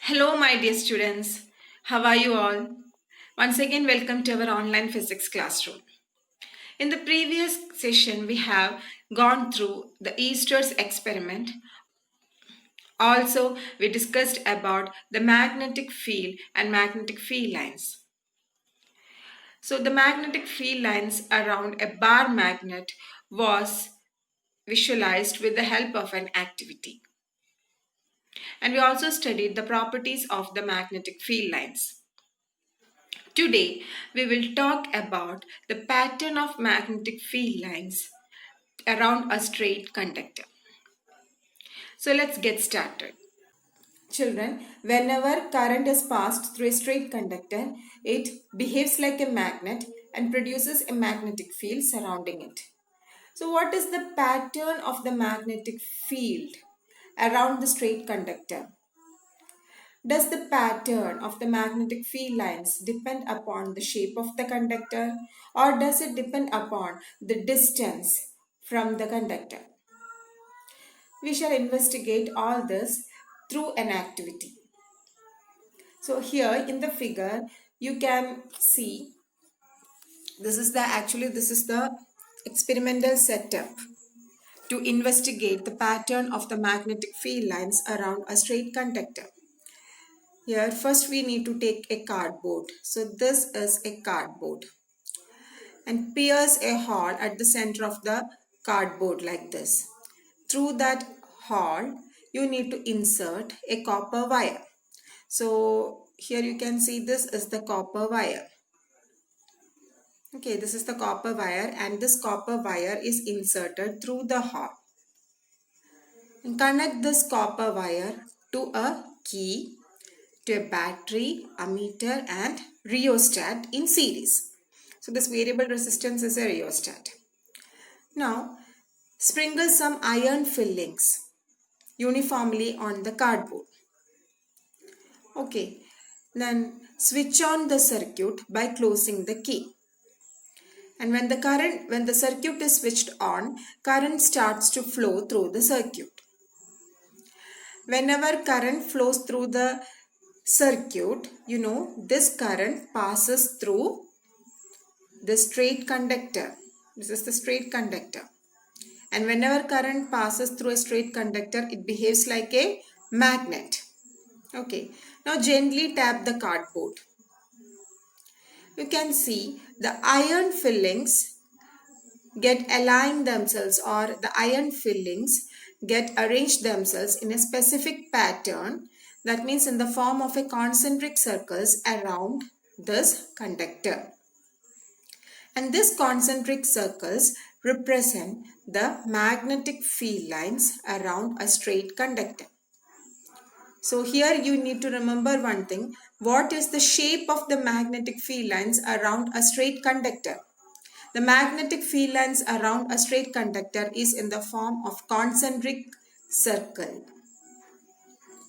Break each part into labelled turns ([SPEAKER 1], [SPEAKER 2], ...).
[SPEAKER 1] Hello, my dear students. How are you all? Once again, welcome to our online physics classroom. In the previous session, we have gone through the Easter's experiment. Also, we discussed about the magnetic field and magnetic field lines. So, the magnetic field lines around a bar magnet was visualized with the help of an activity. And we also studied the properties of the magnetic field lines. Today, we will talk about the pattern of magnetic field lines around a straight conductor. So let's get started. Children, whenever current is passed through a straight conductor, it behaves like a magnet and produces a magnetic field surrounding it. So what is the pattern of the magnetic field around the straight conductor? Does the pattern of the magnetic field lines depend upon the shape of the conductor, or does it depend upon the distance from the conductor? We shall investigate all this through an activity. So here in the figure you can see this is the experimental setup to investigate the pattern of the magnetic field lines around a straight conductor. Here first we need to take a cardboard. So this is a cardboard and pierce a hole at the center of the cardboard like this. Through that hole you need to insert a copper wire. So here you can see this is the copper wire. Okay, this is the copper wire and this copper wire is inserted through the hole. And connect this copper wire to a key, to a battery, ammeter and rheostat in series. So this variable resistance is a rheostat. Now sprinkle some iron fillings uniformly on the cardboard. Okay, then switch on the circuit by closing the key. And when the circuit is switched on, current starts to flow through the circuit. Whenever current flows through the circuit, this current passes through the straight conductor. This is the straight conductor. And whenever current passes through a straight conductor, it behaves like a magnet. Okay. Now gently tap the cardboard. You can see the iron fillings get aligned themselves, or the iron fillings get arranged themselves in a specific pattern, that means in the form of a concentric circles around this conductor. And these concentric circles represent the magnetic field lines around a straight conductor. So here you need to remember one thing. What is the shape of the magnetic field lines around a straight conductor? The magnetic field lines around a straight conductor is in the form of concentric circle.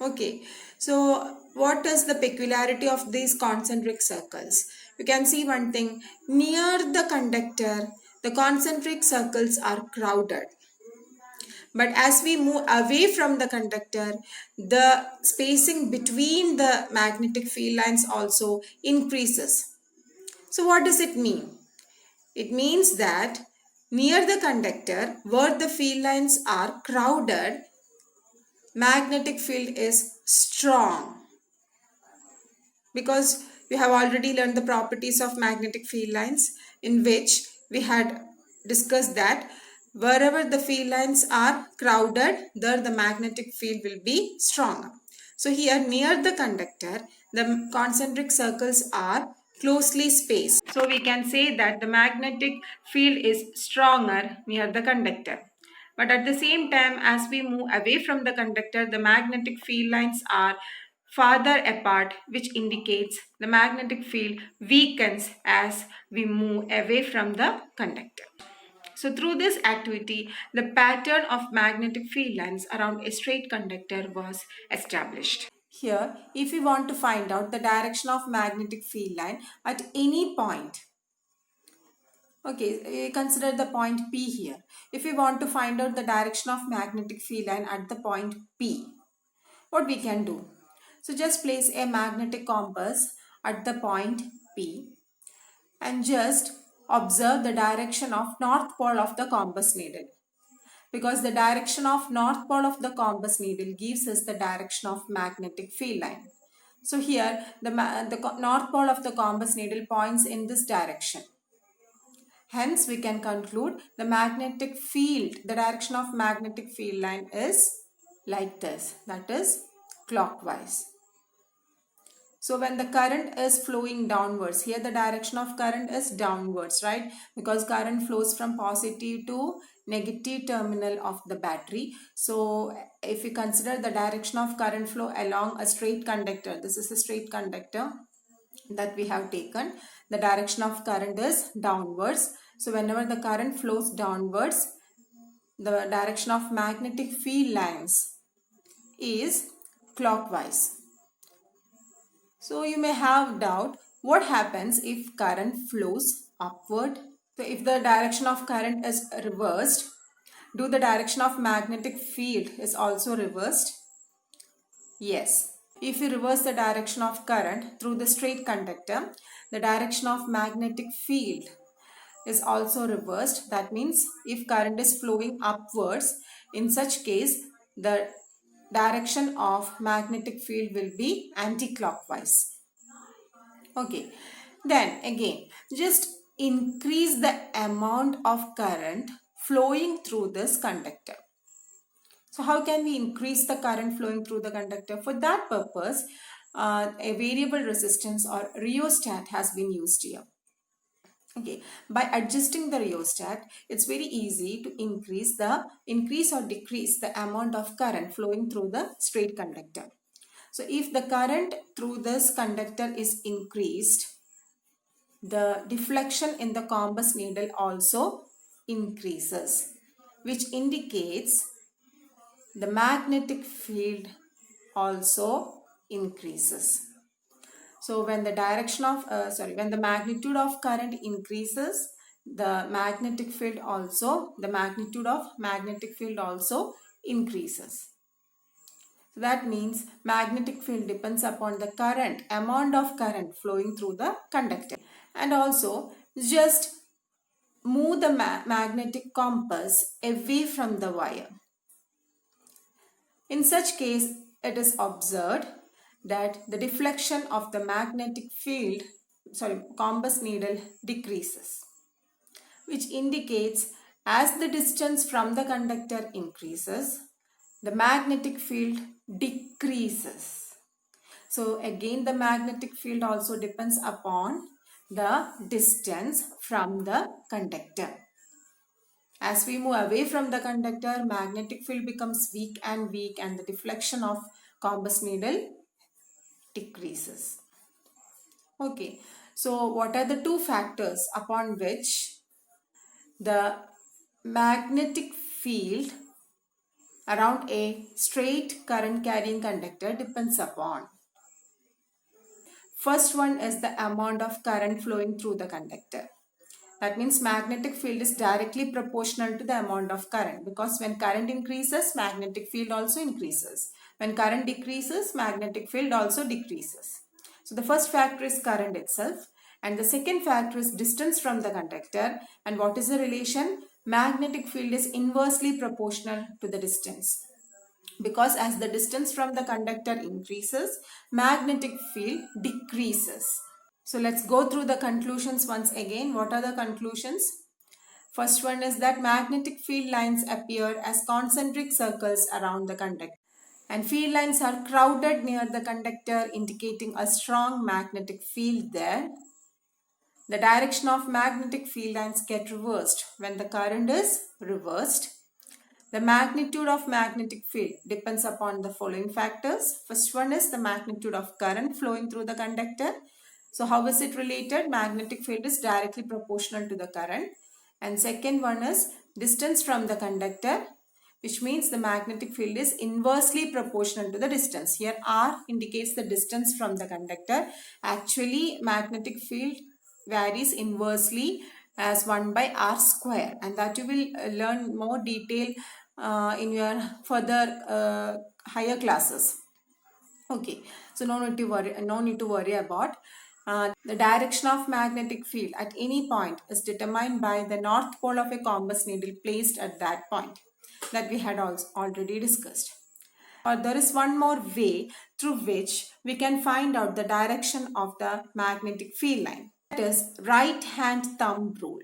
[SPEAKER 1] Okay, so what is the peculiarity of these concentric circles? You can see one thing. Near the conductor, the concentric circles are crowded. But as we move away from the conductor, the spacing between the magnetic field lines also increases. So what does it mean? It means that near the conductor, where the field lines are crowded, magnetic field is strong. Because we have already learned the properties of magnetic field lines, in which we had discussed that wherever the field lines are crowded, there the magnetic field will be stronger. So here near the conductor, the concentric circles are closely spaced. So we can say that the magnetic field is stronger near the conductor. But at the same time, as we move away from the conductor, the magnetic field lines are farther apart, which indicates the magnetic field weakens as we move away from the conductor. So through this activity, the pattern of magnetic field lines around a straight conductor was established. Here, if we want to find out the direction of magnetic field line at any point, okay, consider the point P here. If we want to find out the direction of magnetic field line at the point P, what we can do? So just place a magnetic compass at the point P and just observe the direction of north pole of the compass needle, because the direction of north pole of the compass needle gives us the direction of magnetic field line. So here the north pole of the compass needle points in this direction. Hence we can conclude the magnetic field, the direction of magnetic field line is like this, that is clockwise. So when the current is flowing downwards, here the direction of current is downwards, right? Because current flows from positive to negative terminal of the battery. So if we consider the direction of current flow along a straight conductor, this is a straight conductor that we have taken, the direction of current is downwards. So whenever the current flows downwards, the direction of magnetic field lines is clockwise. So you may have doubt, what happens if current flows upward? So if the direction of current is reversed, do the direction of magnetic field is also reversed? Yes. If you reverse the direction of current through the straight conductor, the direction of magnetic field is also reversed. That means if current is flowing upwards, in such case the direction of magnetic field will be anti-clockwise. Okay, then again just increase the amount of current flowing through this conductor. So how can we increase the current flowing through the conductor? For that purpose, a variable resistance or rheostat has been used here. Okay, by adjusting the rheostat, it's very easy to increase or decrease the amount of current flowing through the straight conductor. So if the current through this conductor is increased, the deflection in the compass needle also increases, which indicates the magnetic field also increases. So when the direction of when the magnitude of current increases, the magnitude of magnetic field also increases. So that means magnetic field depends upon the amount of current flowing through the conductor. And also just move the magnetic compass away from the wire. In such case, it is observed that the deflection of the magnetic field, compass needle decreases, which indicates as the distance from the conductor increases, the magnetic field decreases. So again, the magnetic field also depends upon the distance from the conductor. As we move away from the conductor, magnetic field becomes weak and the deflection of compass needle decreases. Okay, so what are the two factors upon which the magnetic field around a straight current carrying conductor depends upon? First one is the amount of current flowing through the conductor. That means magnetic field is directly proportional to the amount of current, because when current increases, magnetic field also increases. When current decreases, magnetic field also decreases. So the first factor is current itself, and the second factor is distance from the conductor. And what is the relation? Magnetic field is inversely proportional to the distance, because as the distance from the conductor increases, magnetic field decreases. So let's go through the conclusions once again. What are the conclusions? First one is that magnetic field lines appear as concentric circles around the conductor, and field lines are crowded near the conductor, indicating a strong magnetic field there. The direction of magnetic field lines get reversed when the current is reversed. The magnitude of magnetic field depends upon the following factors. First one is the magnitude of current flowing through the conductor. So how is it related? Magnetic field is directly proportional to the current. And second one is distance from the conductor, which means the magnetic field is inversely proportional to the distance. Here R indicates the distance from the conductor. Actually, magnetic field varies inversely as 1 by R square, and that you will learn more detail in your further higher classes. Okay, so no need to worry about the direction of magnetic field at any point is determined by the north pole of a compass needle placed at that point that we had also already discussed. There is one more way through which we can find out the direction of the magnetic field line. That is right hand thumb rule.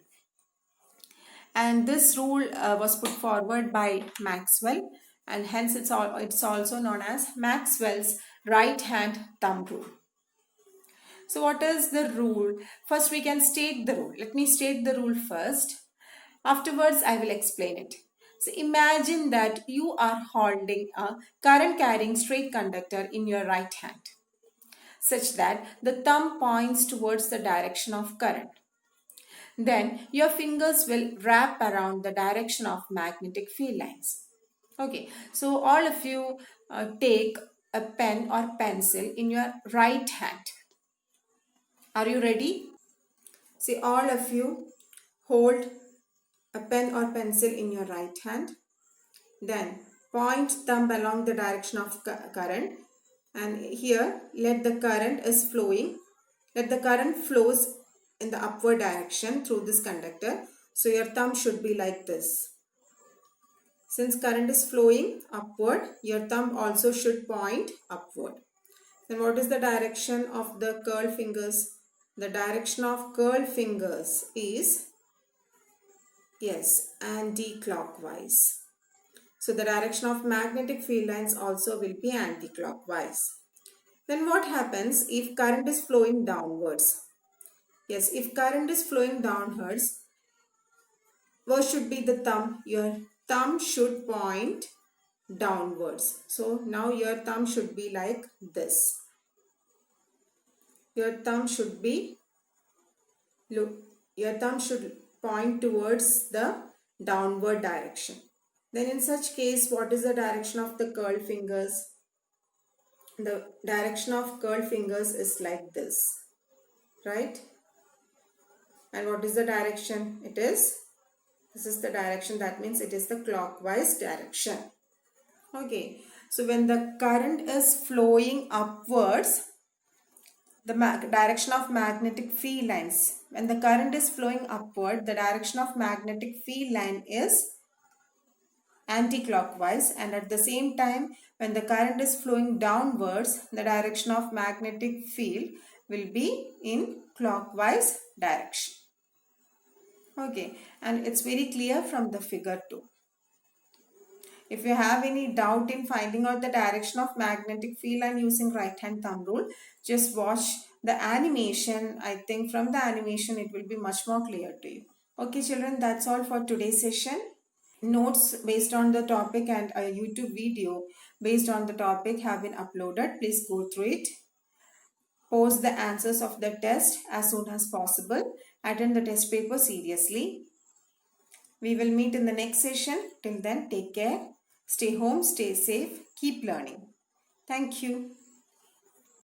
[SPEAKER 1] And this rule was put forward by Maxwell, and hence it's also known as Maxwell's right hand thumb rule. So what is the rule? First we can state the rule. Let me state the rule first. Afterwards I will explain it. So imagine that you are holding a current carrying straight conductor in your right hand such that the thumb points towards the direction of current. Then your fingers will wrap around the direction of magnetic field lines. Okay, so all of you take a pen or pencil in your right hand. Are you ready? See, all of you hold a pen or pencil in your right hand. Then point thumb along the direction of current, and here let the current is flowing. Let the current flows in the upward direction through this conductor. So your thumb should be like this. Since current is flowing upward, your thumb also should point upward. Then what is the direction of the curl fingers? The direction of curl fingers is, yes, anti-clockwise. So the direction of magnetic field lines also will be anti-clockwise. Then what happens if current is flowing downwards? Yes, if current is flowing downwards, where should be the thumb? Your thumb should point downwards. So now your thumb should be like this. Your thumb should be, look, your thumb should point towards the downward direction. Then in such case, what is the direction of the curl fingers? The direction of curl fingers is like this, right? And what is the direction? This is the direction, that means it is the clockwise direction. Okay, so when the current is flowing upwards, the direction of magnetic field lines, when the current is flowing upward, the direction of magnetic field line is anti-clockwise, and at the same time when the current is flowing downwards, the direction of magnetic field will be in clockwise direction. Okay, and it's very clear from the figure 2. If you have any doubt in finding out the direction of magnetic field line using right hand thumb rule, just watch the animation. I think from the animation it will be much more clear to you. Okay children, that's all for today's session. Notes based on the topic and a YouTube video based on the topic have been uploaded. Please go through it. Post the answers of the test as soon as possible. Attend the test paper seriously. We will meet in the next session. Till then, take care. Stay home, stay safe, keep learning. Thank you.